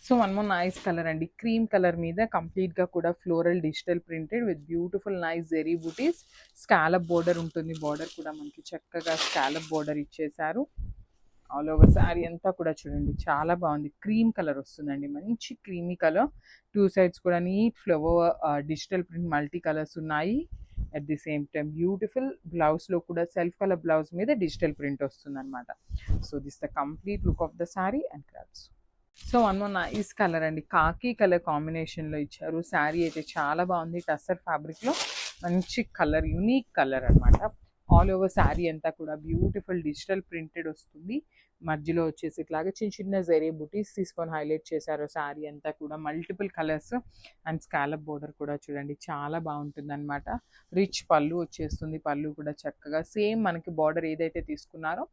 So one more nice colour అండి, cream colour మీద complete గా కూడా floral digital printed with beautiful nice zari butis. Scallop border ఉంటుంది, border కూడా మనకి చక్కగా స్కాలప్ బోర్డర్ ఇచ్చేసారు. ఆల్ ఓవర్ శారీ అంతా కూడా చూడండి చాలా బాగుంది, క్రీమ్ కలర్ వస్తుందండి, మంచి క్రీమీ కలర్. టూ సైడ్స్ కూడా neat flower digital print multi colours ఉన్నాయి. At the same time beautiful blouse లో కూడా సెల్ఫ్ కలర్ బ్లౌజ్ మీద డిజిటల్ ప్రింట్ వస్తుంది అనమాట. So this the complete look of the sari and crafts. So one more nice colour అండి, కాకి colour combination లో ఇచ్చారు. శారీ అయితే చాలా బాగుంది, టస్సర్ ఫ్యాబ్రిక్ లో మంచి కలర్, యూనిక్ కలర్ అనమాట. ఆల్ ఓవర్ శారీ అంతా కూడా బ్యూటిఫుల్ డిజిటల్ ప్రింటెడ్ వస్తుంది. మధ్యలో వచ్చేసి ఇట్లాగా చిన్న చిన్న జరీ బుటీస్ తీసుకొని హైలైట్ చేశారు. శారీ అంతా కూడా multiple colours and scallop border కూడా చూడండి చాలా బాగుంటుంది అనమాట. రిచ్ పళ్ళు వచ్చేస్తుంది, పళ్ళు కూడా చక్కగా సేమ్ మనకి బార్డర్ ఏదైతే తీసుకున్నారో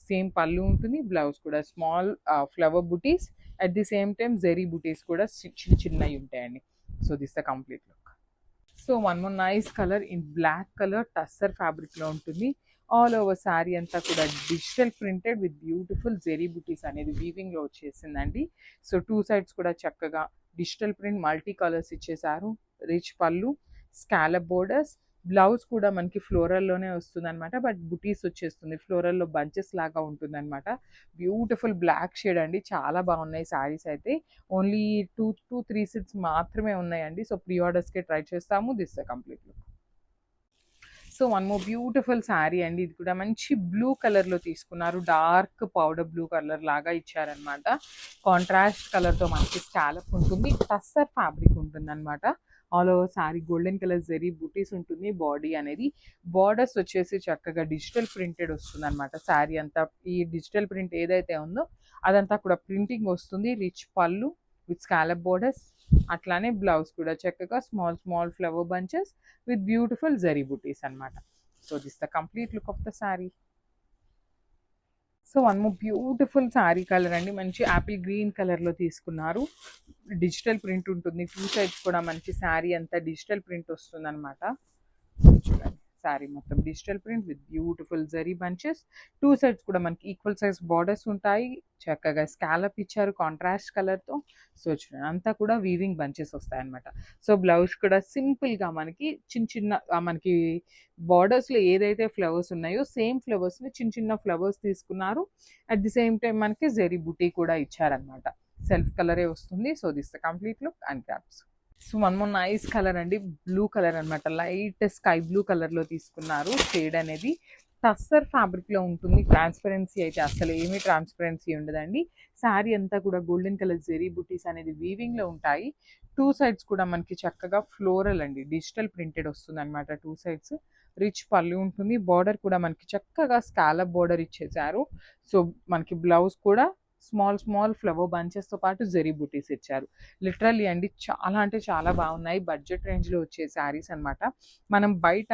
సేమ్ పళ్ళు ఉంటుంది. బ్లౌజ్ కూడా small flower butis, at the same time zari butis కూడా చిన్న చిన్నవి ఉంటాయండి. So this the complete look. So one more nice colour in black colour tussar fabric లో ఉంటుంది. ఆల్ ఓవర్ శారీ అంతా కూడా digital printed with beautiful zari butis అనేది వీవింగ్ లో వచ్చేసిందండి. సో టూ సైడ్స్ కూడా చక్కగా డిజిటల్ ప్రింట్ మల్టీ కలర్స్ ఇచ్చేసారు. రిచ్ పళ్ళు, స్కాలప్ బోర్డర్స్, బ్లౌజ్ కూడా మనకి ఫ్లోరల్లోనే వస్తుంది అనమాట, బట్ బుటీస్ వచ్చేస్తుంది, ఫ్లోరల్లో బంచెస్ లాగా ఉంటుంది అనమాట. బ్యూటిఫుల్ బ్లాక్ షేడ్ అండి, చాలా బాగున్నాయి శారీస్ అయితే. Only two to three sets మాత్రమే ఉన్నాయండి. సో ప్రీ ఆర్డర్స్కే ట్రై చేస్తాము. This complete look. So one more beautiful sari అండి, ఇది కూడా మంచి బ్లూ కలర్ లో తీసుకున్నారు. డార్క్ పౌడర్ బ్లూ కలర్ లాగా ఇచ్చారనమాట. కాంట్రాస్ట్ కలర్ తో మనకి స్కాలప్ ఉంటుంది, టస్సర్ ఫ్యాబ్రిక్ ఉంటుంది అనమాట. All over sari golden colour zari butis ఉంటుంది. బాడీ అనేది బార్డర్స్ వచ్చేసి చక్కగా డిజిటల్ ప్రింటెడ్ వస్తుంది అనమాట. శారీ అంతా ఈ డిజిటల్ ప్రింట్ ఏదైతే ఉందో అదంతా కూడా ప్రింటింగ్ వస్తుంది. Rich pallu with scallop borders, అట్లానే బ్లౌజ్ కూడా చక్కగా small small flower bunches with beautiful zari butis అనమాట. So this the complete look of the sari. So one more beautiful sari colour అండి, మంచి యాపిల్ గ్రీన్ కలర్ లో తీసుకున్నారు. డిజిటల్ ప్రింట్ ఉంటుంది, టూ సైడ్స్ కూడా మంచి శారీ అంతా డిజిటల్ ప్రింట్ వస్తుంది అనమాట. చూడండి శారీ మొత్తం digital print with beautiful zari bunches. Two sides కూడా మనకి ఈక్వల్ సైజ్ బార్డర్స్ ఉంటాయి. చక్కగా స్కాలప్ ఇచ్చారు కాంట్రాస్ట్ కలర్ తో. సో చూడండి అంతా కూడా వీవింగ్ బంచెస్ వస్తాయి అనమాట. సో బ్లౌజ్ కూడా సింపుల్ గా మనకి చిన్న చిన్న మనకి బార్డర్స్ లో ఏదైతే ఫ్లవర్స్ ఉన్నాయో సేమ్ ఫ్లవర్స్ ని చిన్న చిన్న ఫ్లవర్స్ తీసుకున్నారు. అట్ ది సేమ్ టైం మనకి జరీ బుటీ కూడా ఇచ్చారనమాట. సెల్ఫ్ కలరే వస్తుంది. So this the complete look and caps. So one more nice colour అండి, బ్లూ కలర్ అనమాట, లైట్ స్కై బ్లూ కలర్ లో తీసుకున్నారు. షేడ్ అనేది టస్సర్ ఫ్యాబ్రిక్ లో ఉంటుంది. ట్రాన్స్పరెన్సీ అయితే అసలు ఏమీ ట్రాన్స్పరెన్సీ ఉండదండి. శారీ అంతా కూడా గోల్డెన్ కలర్ జెరీ బుటీస్ అనేది వీవింగ్ లో ఉంటాయి. టూ సైడ్స్ కూడా మనకి చక్కగా ఫ్లోరల్ అండి డిజిటల్ ప్రింటెడ్ వస్తుంది అనమాట. టూ సైడ్స్ రిచ్ పళ్ళు ఉంటుంది. బార్డర్ కూడా మనకి చక్కగా స్కాలప్ బార్డర్ ఇచ్చేసారు. సో మనకి బ్లౌజ్ కూడా స్మాల్ స్మాల్ ఫ్లవర్ బంచెస్ తో పాటు జెరీ బుటీస్ ఇచ్చారు. లిటరల్లీ అండి చాలా అంటే చాలా బాగున్నాయి. బడ్జెట్ రేంజ్ లో వచ్చే శారీస్ అనమాట. మనం బయట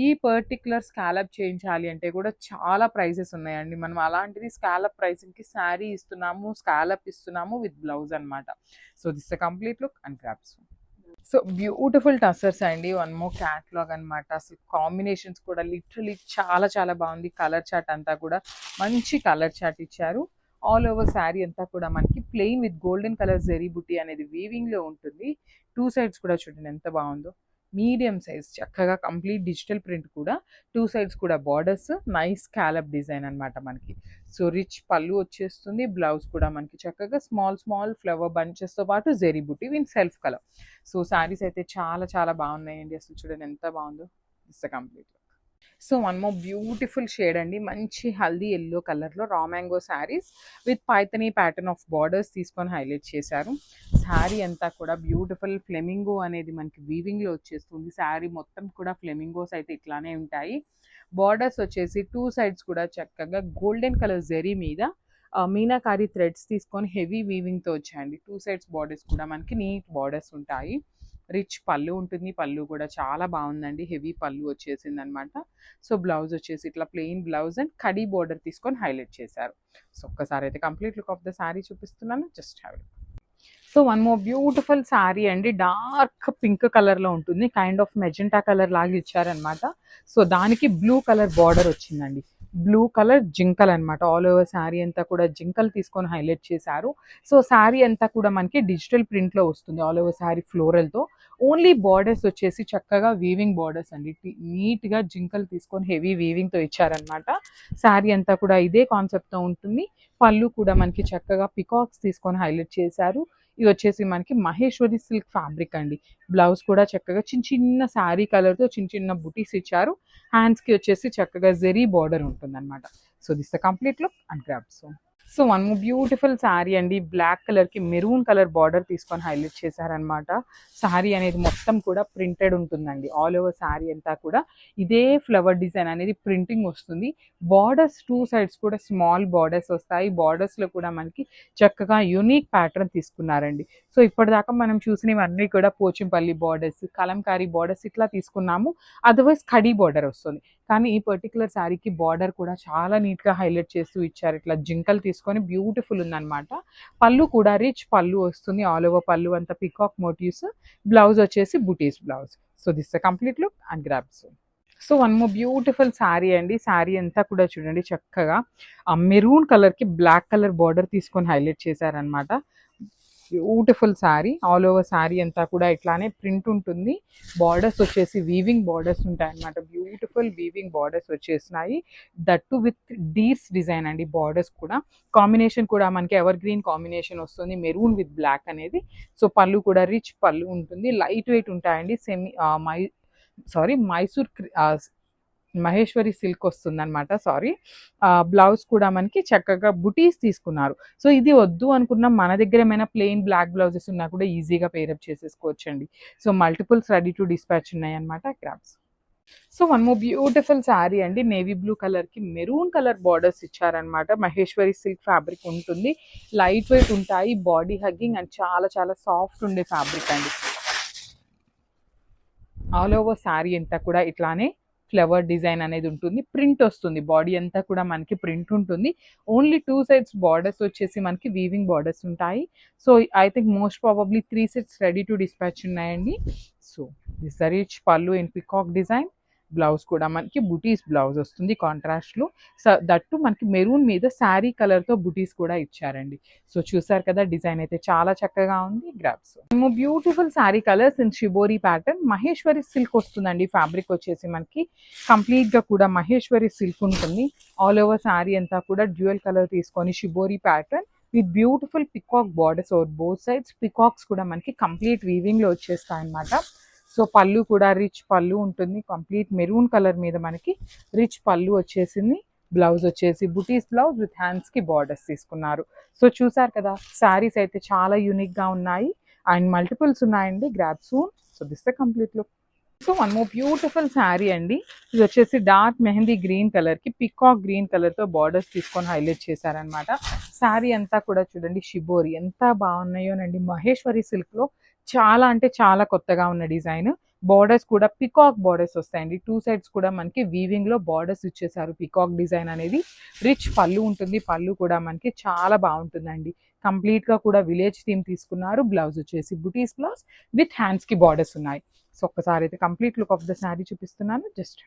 ఈ పర్టికులర్ స్కాలప్ చేయించాలి అంటే కూడా చాలా ప్రైసెస్ ఉన్నాయండి. మనం అలాంటిది స్కాలప్ ప్రైసింగ్ కి శారీ ఇస్తున్నాము, స్కాలప్ ఇస్తున్నాము విత్ బ్లౌజ్ అనమాట. So this the complete look and crafts. So beautiful tussars అండి, వన్ మోర్ క్యాట్లాగ్ అనమాట. అసలు కాంబినేషన్స్ కూడా లిటరలీ చాలా చాలా బాగుంది. కలర్ చార్ట్ అంతా కూడా మంచి కలర్ చార్ట్ ఇచ్చారు. ఆల్ ఓవర్ శారీ అంతా కూడా మనకి plain with golden colour zari buti అనేది వీవింగ్ లో ఉంటుంది. టూ సైడ్స్ కూడా చూడండి ఎంత బాగుందో, మీడియం సైజ్ చక్కగా కంప్లీట్ డిజిటల్ ప్రింట్ కూడా. టూ సైడ్స్ కూడా బార్డర్స్ నైస్ స్కాలప్ డిజైన్ అనమాట మనకి. సో రిచ్ పళ్ళు వచ్చేస్తుంది. బ్లౌజ్ కూడా మనకి చక్కగా స్మాల్ స్మాల్ ఫ్లవర్ బంచెస్ తో పాటు జెరీ బుటీ with self colour. So saris అయితే చాలా చాలా బాగున్నాయండి, అసలు చూడండి ఎంత బాగుందో. It's complete. So one more beautiful shade అండి, మంచి హల్దీ ఎల్లో కలర్ లో raw mango saris with Paithani pattern of borders తీసుకొని హైలైట్ చేశారు. శారీ అంతా కూడా బ్యూటిఫుల్ ఫ్లెమింగో అనేది మనకి వీవింగ్ లో వచ్చేస్తుంది. శారీ మొత్తం కూడా ఫ్లెమింగోస్ అయితే ఇట్లానే ఉంటాయి. బార్డర్స్ వచ్చేసి టూ సైడ్స్ కూడా చక్కగా గోల్డెన్ కలర్ జెరీ మీద మీనాకారి థ్రెడ్స్ తీసుకొని హెవీ వీవింగ్ తో వచ్చాయండి. టూ సైడ్స్ బార్డర్స్ కూడా మనకి నీట్ బార్డర్స్ ఉంటాయి. రిచ్ పళ్ళు ఉంటుంది, పళ్ళు కూడా చాలా బాగుందండి, హెవీ పళ్ళు వచ్చేసింది అనమాట. సో బ్లౌజ్ వచ్చేసి ఇట్లా ప్లెయిన్ బ్లౌజ్ అండ్ కడీ బార్డర్ తీసుకొని హైలైట్ చేశారు. సో ఒక్కసారి అయితే complete look of the sari చూపిస్తున్నాను, just have it. So one more beautiful sari అండి, డార్క్ పింక్ కలర్ లో ఉంటుంది, కైండ్ ఆఫ్ మెజెంటా కలర్ లాగా ఇచ్చారనమాట. సో దానికి బ్లూ కలర్ బార్డర్ వచ్చిందండి. బ్లూ కలర్ జింకల్ అనమాట. ఆల్ ఓవర్ శారీ అంతా కూడా జింకల్ తీసుకొని హైలైట్ చేశారు. సో శారీ అంతా కూడా మనకి డిజిటల్ ప్రింట్లో వస్తుంది ఆల్ ఓవర్ శారీ ఫ్లోరల్తో. ఓన్లీ బార్డర్స్ వచ్చేసి చక్కగా వీవింగ్ బార్డర్స్ అండి. నీట్గా జింకల్ తీసుకొని హెవీ వీవింగ్తో ఇచ్చారనమాట. శారీ అంతా కూడా ఇదే కాన్సెప్ట్తో ఉంటుంది. పళ్ళు కూడా మనకి చక్కగా పికాక్స్ తీసుకొని హైలైట్ చేశారు. ఇది వచ్చేసి మనకి మహేశ్వరి సిల్క్ ఫ్యాబ్రిక్ అండి. బ్లౌజ్ కూడా చక్కగా చిన్న చిన్న శారీ కలర్తో చిన్న చిన్న బుటీస్ ఇచ్చారు. హ్యాండ్స్కి వచ్చేసి చక్కగా జెరీ బార్డర్ ఉంటుందన్నమాట. So this the complete look and grabs. So one more beautiful sari అండి. బ్లాక్ కలర్కి మెరూన్ కలర్ బార్డర్ తీసుకొని హైలైట్ చేశారనమాట. శారీ అనేది మొత్తం కూడా ప్రింటెడ్ ఉంటుందండి. ఆల్ ఓవర్ శారీ అంతా కూడా ఇదే ఫ్లవర్ డిజైన్ అనేది ప్రింటింగ్ వస్తుంది. బార్డర్స్ టూ సైడ్స్ కూడా స్మాల్ బార్డర్స్ వస్తాయి. బార్డర్స్లో కూడా మనకి చక్కగా యూనిక్ ప్యాటర్న్ తీసుకున్నారండి. సో ఇప్పటిదాకా మనం చూసినవన్నీ కూడా పోచంపల్లి బార్డర్స్, కలంకారీ బార్డర్స్ ఇట్లా తీసుకున్నాము. అదర్వైజ్ కడీ బార్డర్ వస్తుంది. కానీ ఈ పర్టికులర్ శారీకి బార్డర్ కూడా చాలా నీట్గా హైలైట్ చేస్తూ ఇచ్చారు. ఇట్లా జింకలు తీసుకొని బ్యూటిఫుల్ ఉందన్నమాట. పళ్ళు కూడా రిచ్ పళ్ళు వస్తుంది. ఆల్ ఓవర్ పళ్ళు అంతా పికాక్ మోటివ్స్. బ్లౌజ్ వచ్చేసి బుటీస్ blouse. So this the complete look and grabs. So one more beautiful sari అండి. శారీ అంతా కూడా చూడండి చక్కగా మెరూన్ కలర్కి బ్లాక్ కలర్ బార్డర్ తీసుకొని హైలైట్ చేశారనమాట. Beautiful sari. All over sari అంతా కూడా ఇట్లానే ప్రింట్ ఉంటుంది. బార్డర్స్ వచ్చేసి వీవింగ్ బార్డర్స్ ఉంటాయి అన్నమాట. బ్యూటిఫుల్ వీవింగ్ బార్డర్స్ వచ్చేసినాయి. దట్టు విత్ డీర్స్ డిజైన్ అండి. బార్డర్స్ కూడా కాంబినేషన్ కూడా మనకి ఎవర్ గ్రీన్ కాంబినేషన్ వస్తుంది, మెరూన్ విత్ బ్లాక్ అనేది. సో పళ్ళు కూడా రిచ్ పళ్ళు ఉంటుంది. లైట్ వెయిట్ ఉంటాయండి. మైసూర్ మహేశ్వరి సిల్క్ వస్తుంది అనమాట. బ్లౌజ్ కూడా మనకి చక్కగా బుటీస్ తీసుకున్నారు. సో ఇది వద్దు అనుకున్న మన దగ్గర ఏమైనా ప్లెయిన్ బ్లాక్ బ్లౌజెస్ ఉన్నా కూడా ఈజీగా పేరప్ చేసేసుకోవచ్చండి. So multiples ready to dispatch ఉన్నాయి అనమాట క్రాబ్స్. So one more beautiful sari అండి. నేవీ బ్లూ కలర్కి మెరూన్ కలర్ బార్డర్స్ ఇచ్చారనమాట. మహేశ్వరి సిల్క్ ఫ్యాబ్రిక్ ఉంటుంది. లైట్ వెయిట్ ఉంటాయి, బాడీ హగ్గింగ్ అండ్ చాలా చాలా సాఫ్ట్ ఉండే ఫ్యాబ్రిక్ అండి. ఆల్ ఓవర్ శారీ అంతా కూడా ఇట్లానే ఫ్లవర్ డిజైన్ అనేది ఉంటుంది. ప్రింట్ వస్తుంది. బాడీ అంతా కూడా మనకి ప్రింట్ ఉంటుంది. ఓన్లీ టూ సైడ్స్ బార్డర్స్ వచ్చేసి మనకి వీవింగ్ బార్డర్స్ ఉంటాయి. So I think most probably 3 sets ready to dispatch ఉన్నాయండి. సో దిస్ రిచ్ పళ్ళు ఇన్ పికాక్ డిజైన్. బ్లౌజ్ కూడా మనకి బుటీస్ బ్లౌజ్ వస్తుంది కాంట్రాస్ట్లో. దట్టు మనకి మెరూన్ మీద శారీ కలర్తో బుటీస్ కూడా ఇచ్చారండి. సో చూసారు కదా, డిజైన్ అయితే చాలా చక్కగా ఉంది. Grabs. Beautiful sari colours in shibori pattern. Maheshwari silk వస్తుందండి. ఫ్యాబ్రిక్ వచ్చేసి మనకి కంప్లీట్గా కూడా మహేశ్వరి సిల్క్ ఉంటుంది. ఆల్ ఓవర్ శారీ అంతా కూడా డ్యూయల్ కలర్ తీసుకొని shibori pattern with beautiful peacock borders over both sides. Peacocks కూడా మనకి కంప్లీట్ వీవింగ్లో వచ్చేస్తాయి అన్నమాట. సో పళ్ళు కూడా రిచ్ పళ్ళు ఉంటుంది. కంప్లీట్ మెరూన్ కలర్ మీద మనకి రిచ్ పళ్ళు వచ్చేసింది. బ్లౌజ్ వచ్చేసి బుటీస్ బ్లౌజ్ విత్ హ్యాండ్స్కి బార్డర్స్ తీసుకున్నారు. సో చూసారు కదా, శారీస్ అయితే చాలా యూనిక్గా ఉన్నాయి అండ్ మల్టిపుల్స్ ఉన్నాయండి. Grab soon. So this the complete look. So one more beautiful sari అండి. ఇది వచ్చేసి డార్క్ మెహందీ గ్రీన్ కలర్కి పికాక్ గ్రీన్ కలర్తో బార్డర్స్ తీసుకొని హైలైట్ చేశారనమాట. శారీ అంతా కూడా చూడండి షిబోరి ఎంత బాగున్నాయోనండి. మహేశ్వరి సిల్క్లో చాలా అంటే చాలా కొత్తగా ఉన్న డిజైన్. బార్డర్స్ కూడా పికాక్ బార్డర్స్ వస్తాయండి. టూ సైడ్స్ కూడా మనకి వీవింగ్లో బార్డర్స్ ఇచ్చేసారు. పికాక్ డిజైన్ అనేది రిచ్ పళ్ళు ఉంటుంది. పళ్ళు కూడా మనకి చాలా బాగుంటుందండి. కంప్లీట్గా కూడా విలేజ్ థీమ్ తీసుకున్నారు. బ్లౌజ్ వచ్చేసి బుటీస్ బ్లౌజ్ విత్ హ్యాండ్స్కి బార్డర్స్ ఉన్నాయి. సో ఒక్కసారి అయితే complete look of the sari చూపిస్తున్నాను. జస్ట్